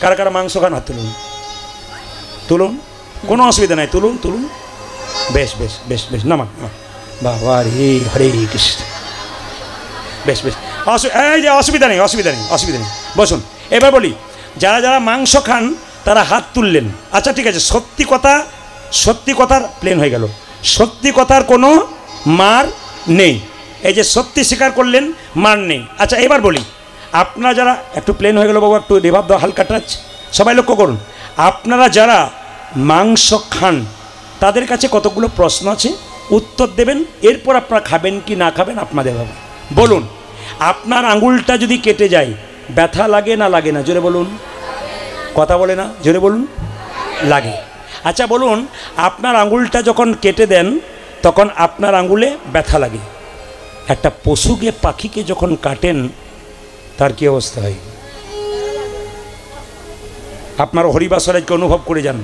কারা কারা মাংস খান হাত তুলুন, তুলুন, কোনো অসুবিধা নাই, তুলুন তুলুন, বেশ বেশ বেশ বেশ, নামান, বাবা রে, হরে কৃষ্ণ, বেশ বেশ, এই যে অসুবিধা নেই, অসুবিধা নেই, অসুবিধা নেই, বসুন। এবার বলি, যারা যারা মাংস খান তারা হাত তুললেন। আচ্ছা ঠিক আছে, সত্যি কথা, সত্যি কথার প্লেন হয়ে গেল, সত্যি কথার কোনো মার নেই, এই যে সত্যি স্বীকার করলেন, মার নেই। আচ্ছা এবার বলি, আপনারা যারা, একটু প্লেন হয়ে গেল বাবু, একটু রিভাব দাও, হালকা টাচ, সবাই লক্ষ্য করুন, আপনারা যারা মাংস খান তাদের কাছে কতগুলো প্রশ্ন আছে, উত্তর দেবেন, এরপর আপনারা খাবেন কি না খাবেন আপনাদের ভাবে। বলুন, আপনার আঙুলটা যদি কেটে যায় ব্যথা লাগে না লাগে না? জোরে বলুন, কথা বলে না, জোরে বলুন, লাগে। আচ্ছা বলুন, আপনার আঙুলটা যখন কেটে দেন তখন আপনার আঙুলে ব্যথা লাগে, একটা পশুকে, পাখিকে যখন কাটেন তার কি অবস্থা হয়? আপনার হরিবাসরাজকে অনুভব করে যান।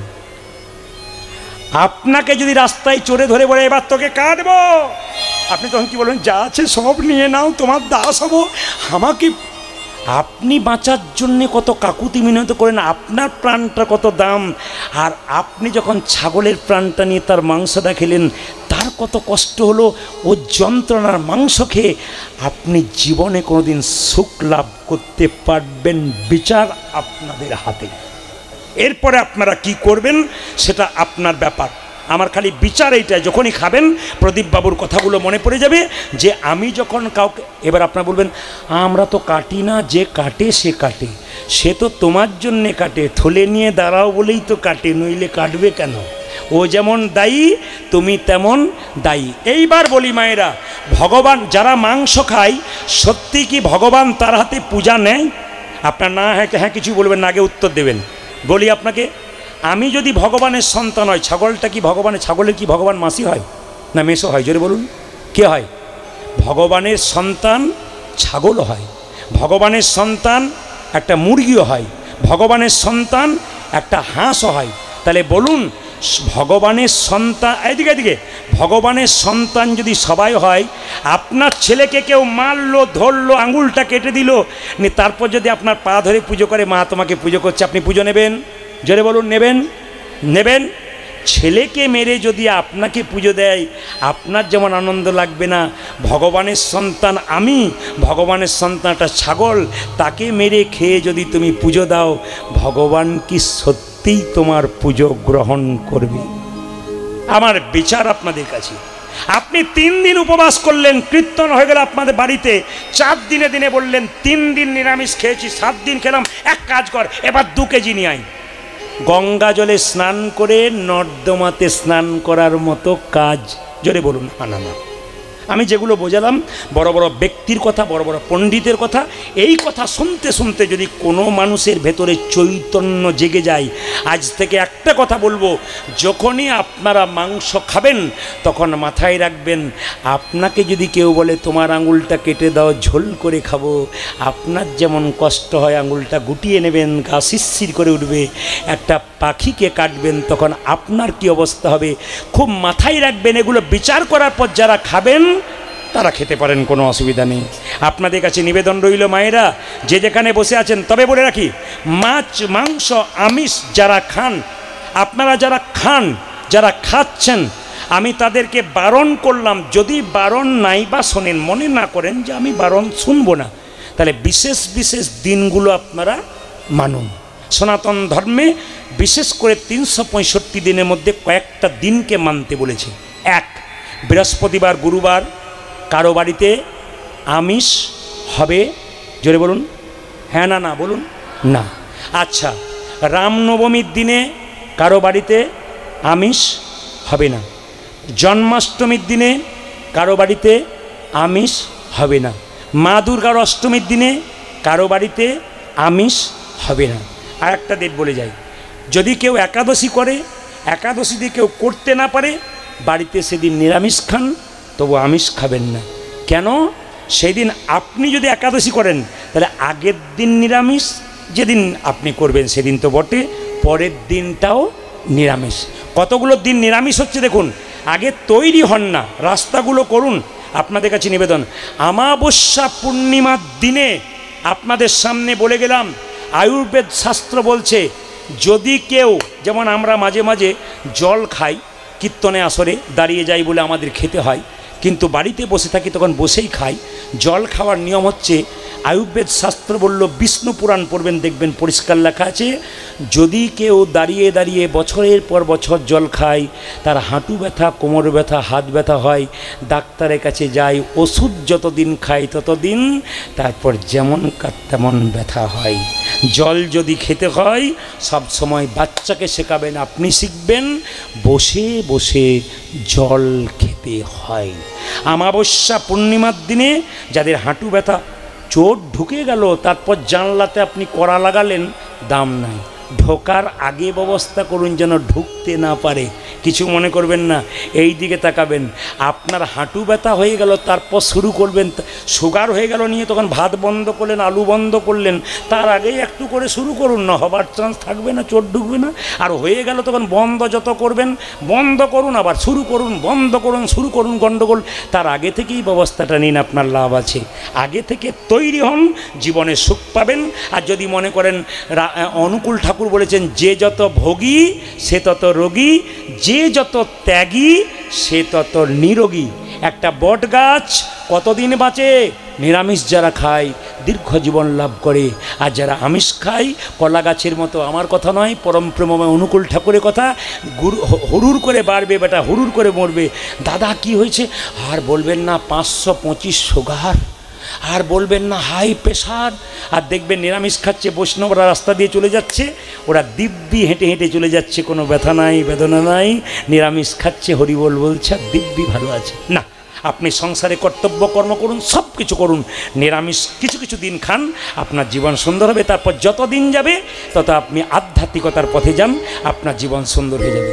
আপনাকে যদি রাস্তায় চড়ে ধরে বলে এবার তোকে কাটবো, আপনি তখন কি বলবেন? যা আছে সব নিয়ে নাও, তোমার দাস হবো আমাকে। আপনি বাঁচার জন্যে কত কাকুতি মিনতি করেন, আপনার প্রাণটা কত দাম, আর আপনি যখন ছাগলের প্রাণটা নিয়ে তার মাংসটা খেলেন তার কত কষ্ট হলো, ও যন্ত্রণার মাংস খেয়ে আপনি জীবনে কোনোদিন সুখ লাভ করতে পারবেন? বিচার আপনাদের হাতে। এরপরে আপনারা কি করবেন সেটা আপনার ব্যাপার। আমার খালি বিচার এইটাই, যখনই খাবেন প্রদীপ বাবুর কথাগুলো মনে পড়ে যাবে যে আমি যখন কাউকে, এবার আপনারা বলবেন আমরা তো কাটি না, যে কাটে সে কাটে, সে তো তোমার জন্যে কাটে, থলে নিয়ে দাঁড়াও বলেই তো কাটে, নইলে কাটবে কেন? ও যেমন দায়ী তুমি তেমন দায়ী। এইবার বলি মায়েরা, ভগবান যারা মাংস খায় সত্যি কি ভগবান তার হাতে পূজা নেয়? আপনার না হ্যাঁ হ্যাঁ কিছু বলবেন না, আগে উত্তর দেবেন। বলি আপনাকে, আমি যদি ভগবানের সন্তান হয়, ছাগলটা কি ভগবানের, ছাগলের কি ভগবান মাসি হয় না মেসো হয়? জোরে বলুন, কে হয়? ভগবানের সন্তান ছাগল হয়, ভগবানের সন্তান একটা মুরগিও হয়, ভগবানের সন্তান একটা হাঁসও হয়। তাহলে বলুন, ভগবানের সন্তান, এদিকে এদিকে, ভগবানের সন্তান যদি সবাই হয়, আপনার ছেলেকে কেউ মারলো, ধরলো, আঙুলটা কেটে দিল, তারপর যদি আপনার পা ধরে পুজো করে, মা তোমাকে পুজো করছে, আপনি পুজো নেবেন? জোরে বলুন, নেবেন? নেবেন? ছেলেকে মেরে যদি আপনাকে পুজো দেয় আপনার যেমন আনন্দ লাগবে না, ভগবানের সন্তান আমি, ভগবানের সন্তানটা ছাগল, তাকে মেরে খেয়ে যদি তুমি পুজো দাও, ভগবান কি সত্যিই তোমার পুজো গ্রহণ করবে? আমার বিচার আপনাদের কাছে। আপনি 3 দিন উপবাস করলেন, কীর্তন হয়ে গেল আপনাদের বাড়িতে, 4 দিনে দিনে বললেন 3 দিন নিরামিষ খেয়েছি, 7 দিন খেলাম, এক কাজ কর এবার 2 কেজি নিয়ে আয়। গঙ্গা জলে স্নান করে নর্দমাতে স্নান করার মতো কাজ। জোরে বলুন, না না। আমি যেগুলো বোঝালাম বড় বড় ব্যক্তির কথা, বড় বড় পণ্ডিতের কথা, এই কথা শুনতে শুনতে যদি কোনো মানুষের ভেতরে চৈতন্য জেগে যায়, আজ থেকে একটা কথা বলবো, যখনই আপনারা মাংস খাবেন তখন মাথায় রাখবেন, আপনাকে যদি কেউ বলে তোমার আঙুলটা কেটে দাও ঝোল করে খাবো, আপনার যেমন কষ্ট হয় আঙুলটা গুটিয়ে নেবেন, গা শিরশির করে উঠবে। একটা পাখিকে কাটবেন তখন আপনার কি অবস্থা হবে খুব মাথায় রাখবেন। এগুলো বিচার করার পর যারা খাবেন তারা খেতে পারেন, কোনো অসুবিধা নেই। আপনাদের কাছে নিবেদন রইল মায়েরা, যে যেখানে বসে আছেন, তবে বলে রাখি, মাছ মাংস আমিষ যারা খান, আপনারা যারা খান, যারা খাচ্ছেন, আমি তাদেরকে বারণ করলাম, যদি বারণ নাই বা শোনেন, মনে না করেন যে আমি বারণ শুনবো না, তাহলে বিশেষ বিশেষ দিনগুলো আপনারা মানুন। সনাতন ধর্মে বিশেষ করে 365 দিনের মধ্যে কয়েকটা দিনকে মানতে বলেছে। 1, বৃহস্পতিবার, গুরুবার কারো বাড়িতে আমিষ হবে? জোরে বলুন, হ্যাঁ না না বলুন না। আচ্ছা, রামনবমীর দিনে কারো বাড়িতে আমিষ হবে না। জন্মাষ্টমীর দিনে কারো বাড়িতে আমিষ হবে না। মা দুর্গার অষ্টমীর দিনে কারো বাড়িতে আমিষ হবে না। আর একটা ডেট বলে যাই, যদি কেউ একাদশী করে, একাদশী দিয়ে কেউ করতে না পারে, বাড়িতে সেদিন নিরামিষ খান, তবু আমিষ খাবেন না। কেন? সেদিন আপনি যদি একাদশী করেন তাহলে আগের দিন নিরামিষ, যেদিন আপনি করবেন সেদিন তো বটে, পরের দিনটাও নিরামিষ। কতগুলো দিন নিরামিষ হচ্ছে দেখুন। আগে তৈরি হন না, রাস্তাগুলো করুন। আপনাদের কাছে নিবেদন, আমাবস্যা পূর্ণিমার দিনে আপনাদের সামনে বলে গেলাম, আয়ুর্বেদ শাস্ত্র বলছে যদি কেউ, যেমন আমরা মাঝে মাঝে জল খাই, কীর্তনে আসরে দাঁড়িয়ে যাই বলে আমাদের খেতে হয়, কিন্তু বাড়িতে বসে থাকি তখন বসেই খাই। জল খাওয়ার নিয়ম হচ্ছে, আয়ুর্বেদ শাস্ত্র বলল, বিষ্ণু পুরাণ পড়বেন, দেখবেন পরিষ্কার লেখা আছে, যদি কেউ দাঁড়িয়ে দাঁড়িয়ে বছরের পর বছর জল খায়, তার হাঁটু ব্যথা, কোমর ব্যথা, হাত ব্যথা হয়, ডাক্তারের কাছে যায়, ওষুধ যতদিন খায় ততদিন, তারপর যেমন কার তেমন ব্যথা হয়। জল যদি খেতে হয়, সব সময় বাচ্চাকে শেখাবেন, আপনি শিখবেন, বসে বসে জল খেতে হয়। অমাবস্যা পূর্ণিমার দিনে যাদের হাঁটু ব্যথা, চোট ঢুকে গেল, তারপর জানলাতে আপনি কড়া লাগালেন, দাম নাই, ঢোকার আগে ব্যবস্থা করুন যেন ঢুকতে না পারে। কিছু মনে করবেন না, এই দিকে তাকাবেন। আপনার হাঁটু ব্যথা হয়ে গেল, তারপর শুরু করবেন, সুগার হয়ে গেল নিয়ে তখন ভাত বন্ধ করলেন, আলু বন্ধ করলেন, তার আগেই একটু করে শুরু করুন, না হবার চান্স থাকবে না, চোট ঢুকবে না। আর হয়ে গেল তখন বন্ধ যত করবেন, বন্ধ করুন, আবার শুরু করুন, বন্ধ করুন, শুরু করুন, গণ্ডগোল। তার আগে থেকেই ব্যবস্থাটা নিন, আপনার লাভ আছে। আগে থেকে তৈরি হন, জীবনে সুখ পাবেন। আর যদি মনে করেন, অনুকূল ঠাকুর বলেছেন, যে যত ভোগী সে তত রোগী, যে যত ত্যাগী সে তত নিরোগী। একটা বট গাছ কতদিন বাঁচে? নিরামিষ যারা খায় দীর্ঘ জীবন লাভ করে, আর যারা আমিষ খায় কলা গাছের মতো। আমার কথা নয়, পরম প্রেমময় অনুকূল ঠাকুরের কথা। হুড়ুর করে বাড়বে বেটা, হুড়ুর করে মরবে। দাদা কি হয়েছে? আর বলবেন না 525 সুগার, আর বলবেন না হাই প্রেশার। আর দেখবেন নিরামিষ খাচ্ছে, বৈষ্ণবরা রাস্তা দিয়ে চলে যাচ্ছে, ওরা দিব্যি হেঁটে হেঁটে চলে যাচ্ছে, কোনো ব্যথা নাই, বেদনা নাই, নিরামিষ খাচ্ছে, হরিবোল বলছে, আর দিব্যি ভালো আছে। না, আপনি সংসারে কর্তব্য কর্ম করুন, সব কিছু করুন, নিরামিষ কিছু কিছু দিন খান, আপনার জীবন সুন্দর হবে। তারপর যত দিন যাবে তত আপনি আধ্যাত্মিকতার পথে যান, আপনার জীবন সুন্দর হয়ে যাবে।